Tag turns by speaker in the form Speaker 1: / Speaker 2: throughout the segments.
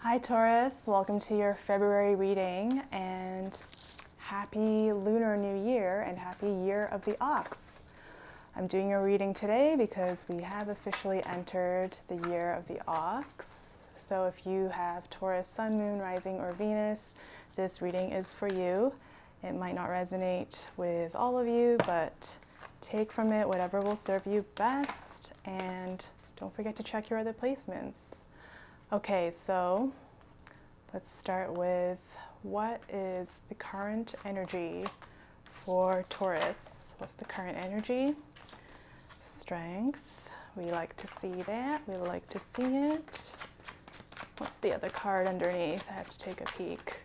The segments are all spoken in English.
Speaker 1: Hi Taurus, welcome to your February reading and happy Lunar New Year and happy Year of the Ox. I'm doing a reading today because we have officially entered the Year of the Ox. So if you have Taurus, Sun, Moon, Rising, or Venus, this reading is for you. It might not resonate with all of you, but take from it whatever will serve you best, and don't forget to check your other placements. Okay, so let's start with what is the current energy for Taurus? What's the current energy? Strength. We like to see that. We like to see it. What's the other card underneath? I have to take a peek.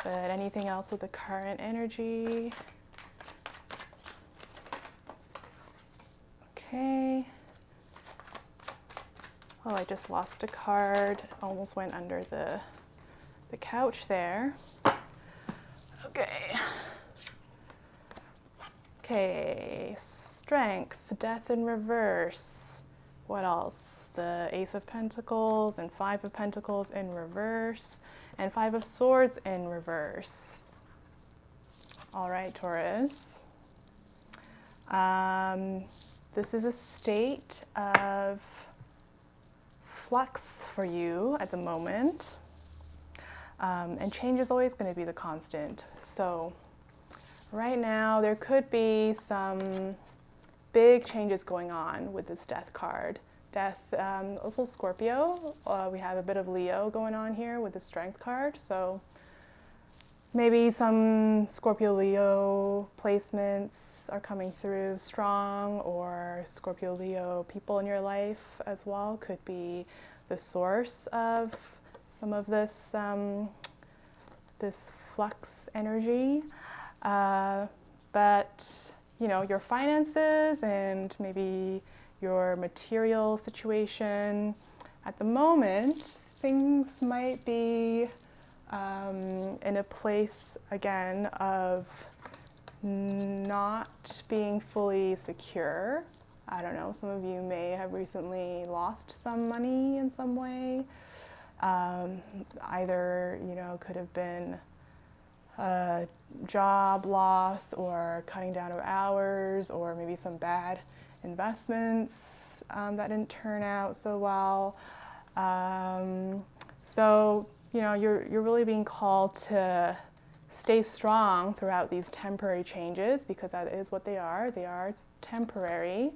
Speaker 1: But anything else with the current energy? Okay. Oh, I just lost a card. Almost went under the couch there. Okay, strength, death in reverse. What else? The Ace of Pentacles and Five of Pentacles in reverse, and Five of Swords in reverse. All right, Taurus. This is a state of flux for you at the moment. And change is always going to be the constant. So right now there could be some big changes going on with this death card. Death, also Scorpio. We have a bit of Leo going on here with the strength card. So maybe some Scorpio-Leo placements are coming through strong, or Scorpio-Leo people in your life as well could be the source of some of this this flux energy, but you know, your finances and maybe your material situation at the moment, things might be in a place again of not being fully secure. I don't know, some of you may have recently lost some money in some way. Either, you know, could have been a job loss or cutting down of hours, or maybe some bad investments that didn't turn out so well. So, you know, you're really being called to stay strong throughout these temporary changes, because that is what they are. They are temporary.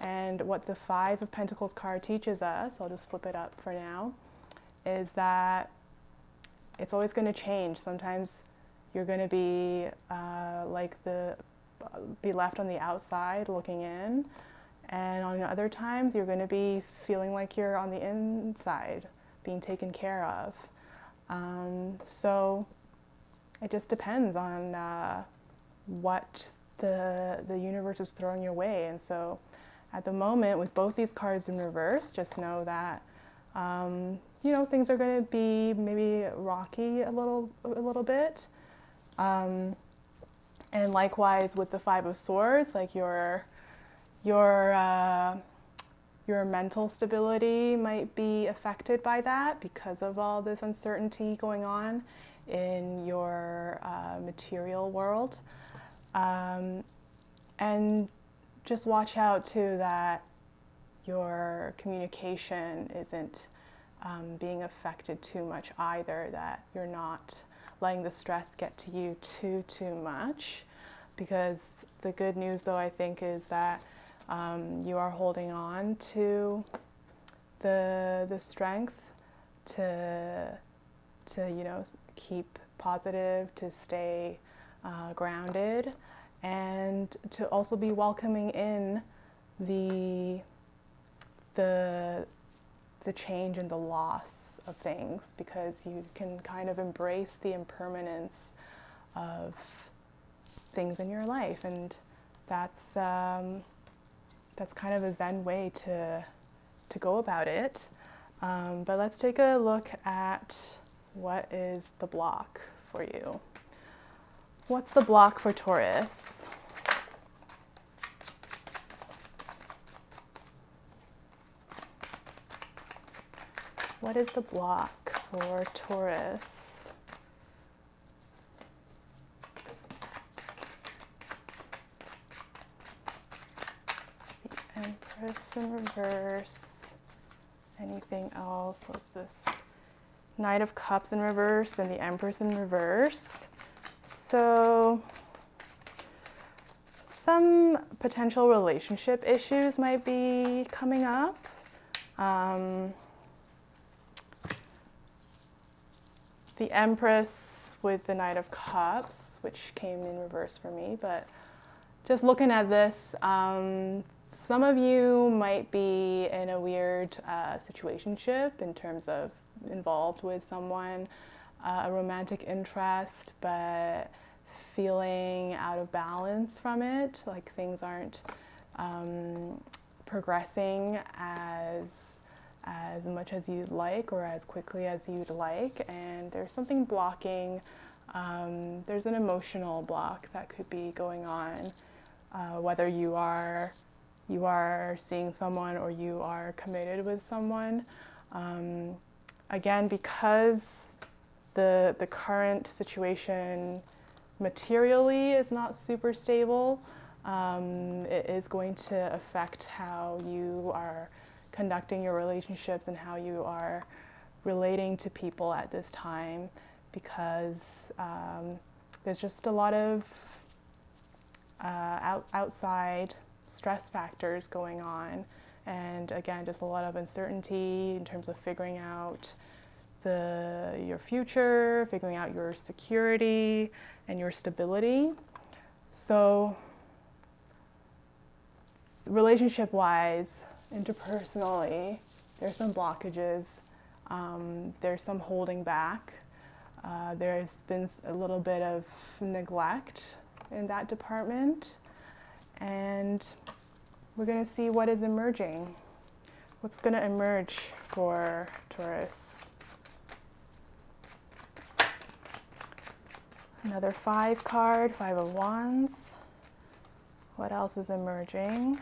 Speaker 1: And what the Five of Pentacles card teaches us, I'll just flip it up for now, is that it's always going to change. Sometimes you're going to be be left on the outside looking in, and on other times you're going to be feeling like you're on the inside being taken care of. So it just depends on what the universe is throwing your way. And so at the moment, with both these cards in reverse, just know that you know, things are going to be maybe rocky a little bit. And likewise with the Five of Swords, like your mental stability might be affected by that because of all this uncertainty going on in your material world. And just watch out too that your communication isn't being affected too much either, that you're not letting the stress get to you too much. Because the good news though, I think, is that you are holding on to the strength to you know, keep positive, to stay grounded, and to also be welcoming in the change and the loss of things, because you can kind of embrace the impermanence of things in your life, and that's kind of a Zen way to go about it. But let's take a look at what is the block for you. What's the block for Taurus? What is the block for Taurus? The Empress in reverse. Anything else? What's this? Knight of Cups in reverse and the Empress in reverse. So some potential relationship issues might be coming up. The Empress with the Knight of Cups, which came in reverse for me, but just looking at this, some of you might be in a weird situationship in terms of involved with someone, a romantic interest, but feeling out of balance from it, like things aren't progressing as much as you'd like or as quickly as you'd like, and there's something blocking. There's an emotional block that could be going on, whether you are seeing someone or you are committed with someone. Again, because the current situation materially is not super stable, it is going to affect how you are conducting your relationships and how you are relating to people at this time, because there's just a lot of outside stress factors going on, and again, just a lot of uncertainty in terms of figuring out your future, figuring out your security and your stability. So relationship-wise, interpersonally, there's some blockages, there's some holding back, there's been a little bit of neglect in that department, and we're going to see what is emerging. What's going to emerge for Taurus? Another 5 card, 5 of Wands. What else is emerging?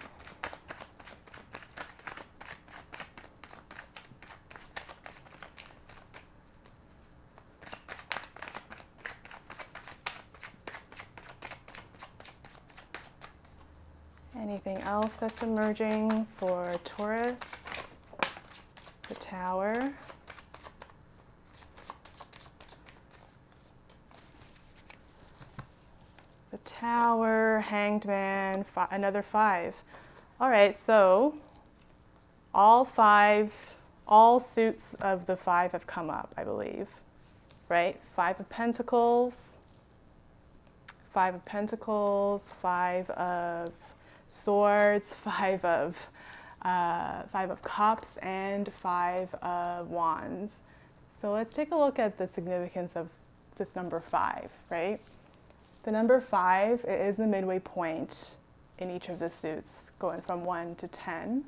Speaker 1: Anything else that's emerging for Taurus? The Tower. The Tower, Hanged Man, another 5. All right, so all suits of the 5 have come up, I believe, right? 5 of Pentacles, 5 of Pentacles, 5 of Swords, 5 of Cups, and 5 of Wands. So let's take a look at the significance of this number 5, right? The number 5 is the midway point in each of the suits, going from 1 to 10.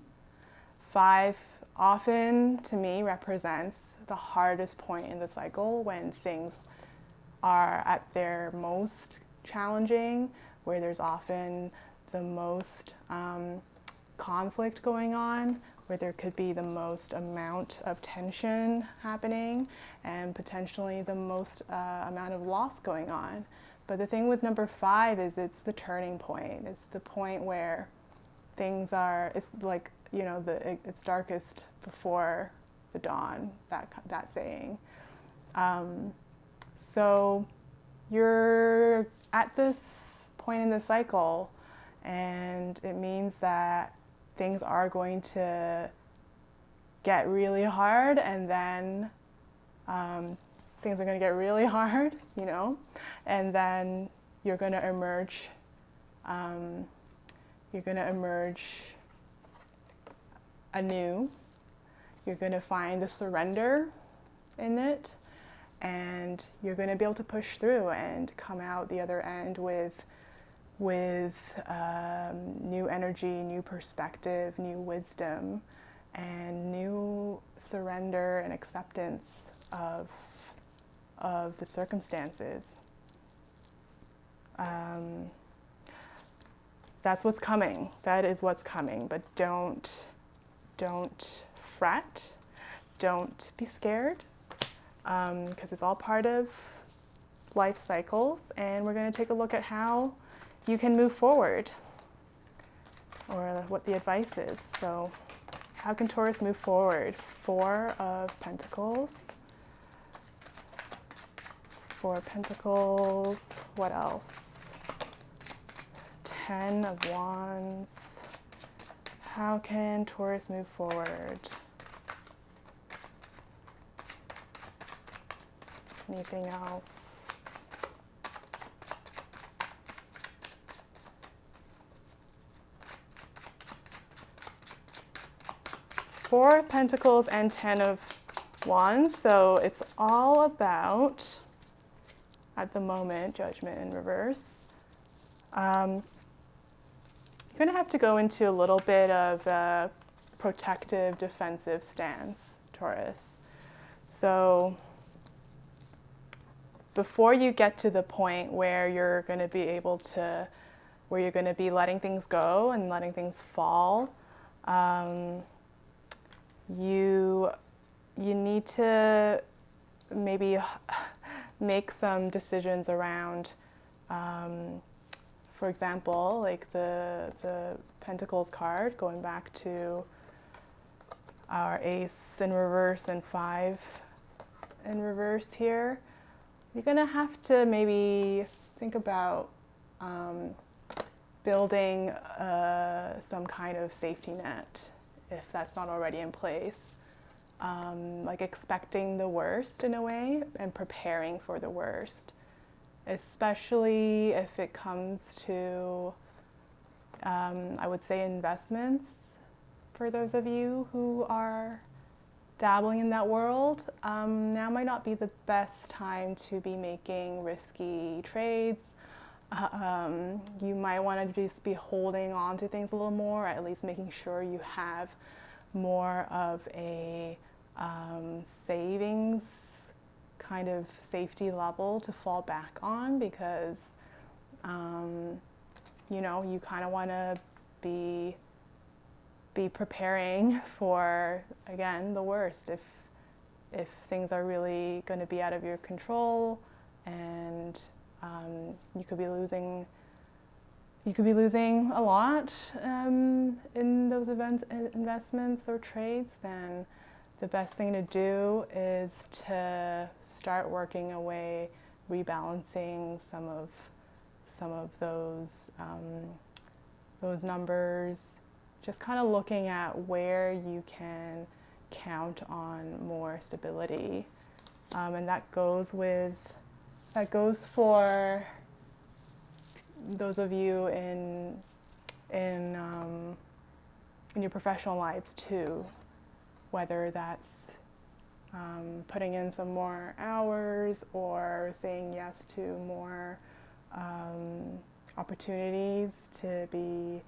Speaker 1: 5 often, to me, represents the hardest point in the cycle, when things are at their most challenging, where there's often the most conflict going on, where there could be the most amount of tension happening, and potentially the most amount of loss going on. But the thing with number 5 is it's the turning point. It's the point where things are, it's like, you know, it's darkest before the dawn, that saying. So you're at this point in the cycle, and it means that things are going to get really hard, and then things are going to get really hard, you know, and then you're going to emerge. You're going to emerge anew. You're going to find the surrender in it, and you're going to be able to push through and come out the other end with new energy, new perspective, new wisdom, and new surrender and acceptance of the circumstances. That's what's coming. That is what's coming. But don't fret. don't be scared, because it's all part of life cycles, and we're going to take a look at how you can move forward, or what the advice is. So how can Taurus move forward? Four of Pentacles. Four of Pentacles. What else? 10 of Wands. How can Taurus move forward? Anything else? Four of Pentacles and 10 of Wands. So it's all about, at the moment, Judgment in reverse. You're going to have to go into a little bit of a protective, defensive stance, Taurus. So before you get to the point where you're going to be able to, where you're going to be letting things go and letting things fall, you need to maybe make some decisions around, for example, like the Pentacles card, going back to our Ace in reverse and 5 in reverse here. You're going to have to maybe think about building some kind of safety net, if that's not already in place. Like expecting the worst in a way and preparing for the worst, especially if it comes to, I would say, investments. For those of you who are dabbling in that world, now might not be the best time to be making risky trades. You might want to just be holding on to things a little more, at least making sure you have more of a savings kind of safety level to fall back on, because you know, you kind of want to be preparing for, again, the worst, if things are really going to be out of your control, and you could be losing a lot in those investments or trades. Then the best thing to do is to start working away, rebalancing some of those numbers, just kind of looking at where you can count on more stability, and that goes for those of you in your professional lives too, whether that's putting in some more hours or saying yes to more opportunities to be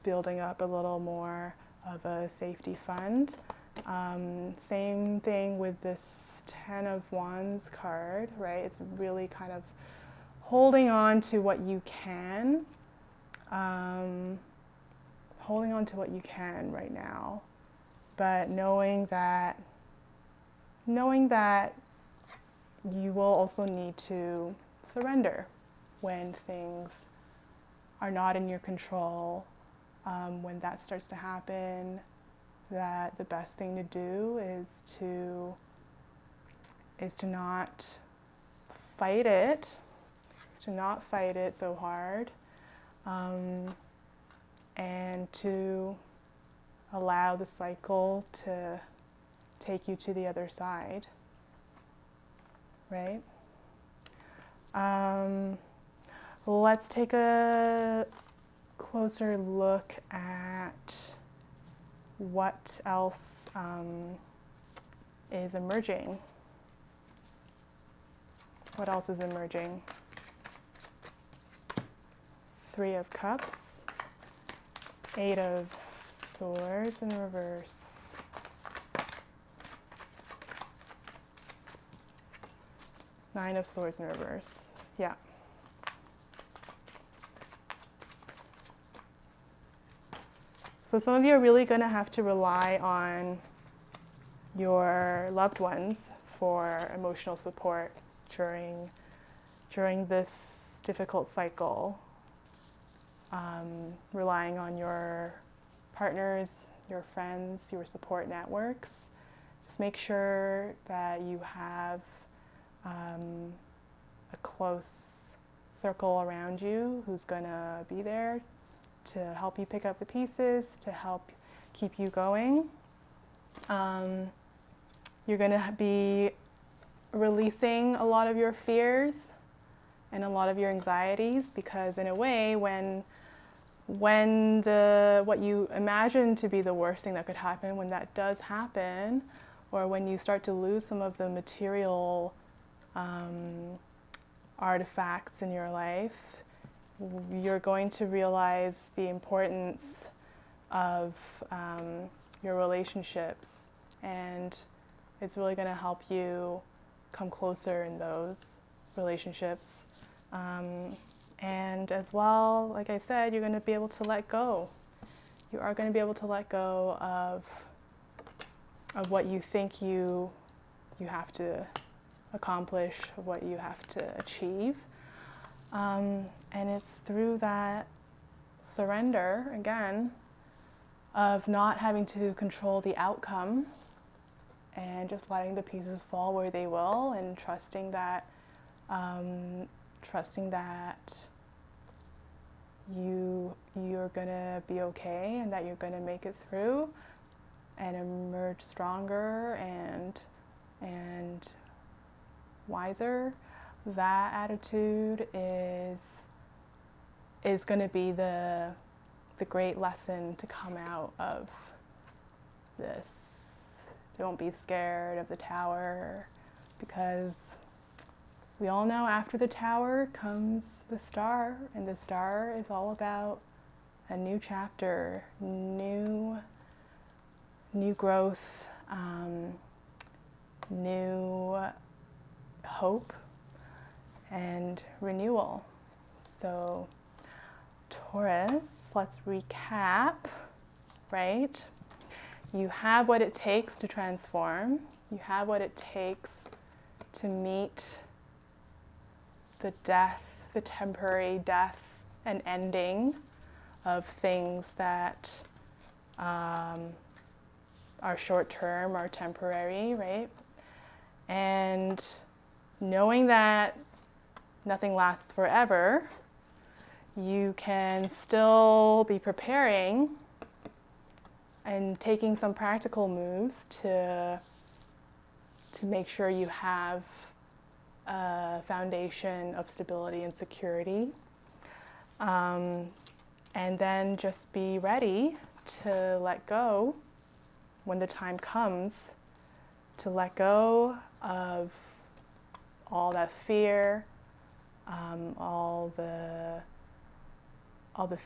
Speaker 1: building up a little more of a safety fund. Same thing with this 10 of Wands card, right? It's really kind of holding on to what you can, right now, but knowing that you will also need to surrender when things are not in your control. When that starts to happen, that the best thing to do is to not fight it, so hard, and to allow the cycle to take you to the other side, right? Let's take a closer look at what else is emerging. What else is emerging? 3 of Cups, 8 of Swords in reverse, 9 of Swords in reverse. Yeah. So some of you are really going to have to rely on your loved ones for emotional support during this difficult cycle, relying on your partners, your friends, your support networks. Just make sure that you have a close circle around you who's going to be there to help you pick up the pieces, to help keep you going. You're going to be releasing a lot of your fears and a lot of your anxieties, because in a way, when what you imagine to be the worst thing that could happen, when that does happen, or when you start to lose some of the material artifacts in your life, you're going to realize the importance of your relationships, and it's really going to help you come closer in those relationships. And as well, like I said, you're going to be able to let go. You are going to be able to let go of what you think you have to accomplish, of what you have to achieve. And it's through that surrender, again, of not having to control the outcome and just letting the pieces fall where they will, and trusting that you're gonna be okay, and that you're gonna make it through and emerge stronger and wiser. That attitude is going to be the great lesson to come out of this. Don't be scared of the tower, because we all know after the tower comes the star, and the star is all about a new chapter, new growth, new hope and renewal. So Taurus, let's recap, right? You have what it takes to transform. You have what it takes to meet the temporary death and ending of things that are short-term or temporary, right? And knowing that nothing lasts forever, you can still be preparing and taking some practical moves to make sure you have a foundation of stability and security. And then just be ready to let go when the time comes, to let go of all that fear, all the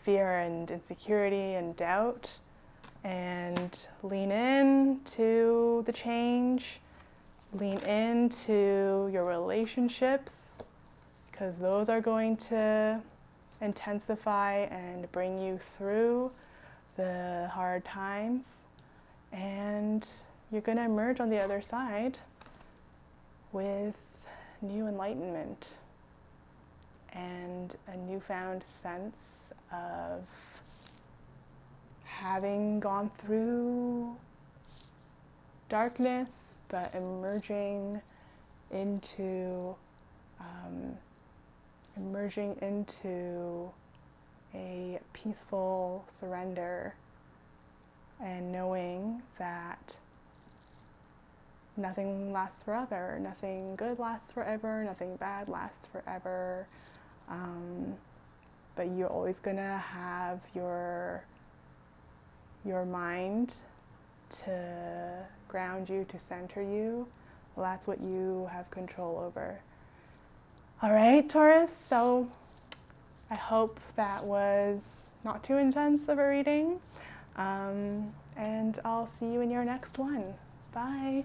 Speaker 1: fear and insecurity and doubt, and lean in to the change, lean into your relationships, because those are going to intensify and bring you through the hard times, and you're going to emerge on the other side with new enlightenment and a newfound sense of having gone through darkness, but emerging into a peaceful surrender, and knowing that nothing lasts forever, nothing good lasts forever, nothing bad lasts forever, but you're always gonna have your mind to ground you, to center you. Well, that's what you have control over. All right, Taurus, so I hope that was not too intense of a reading, and I'll see you in your next one. Bye.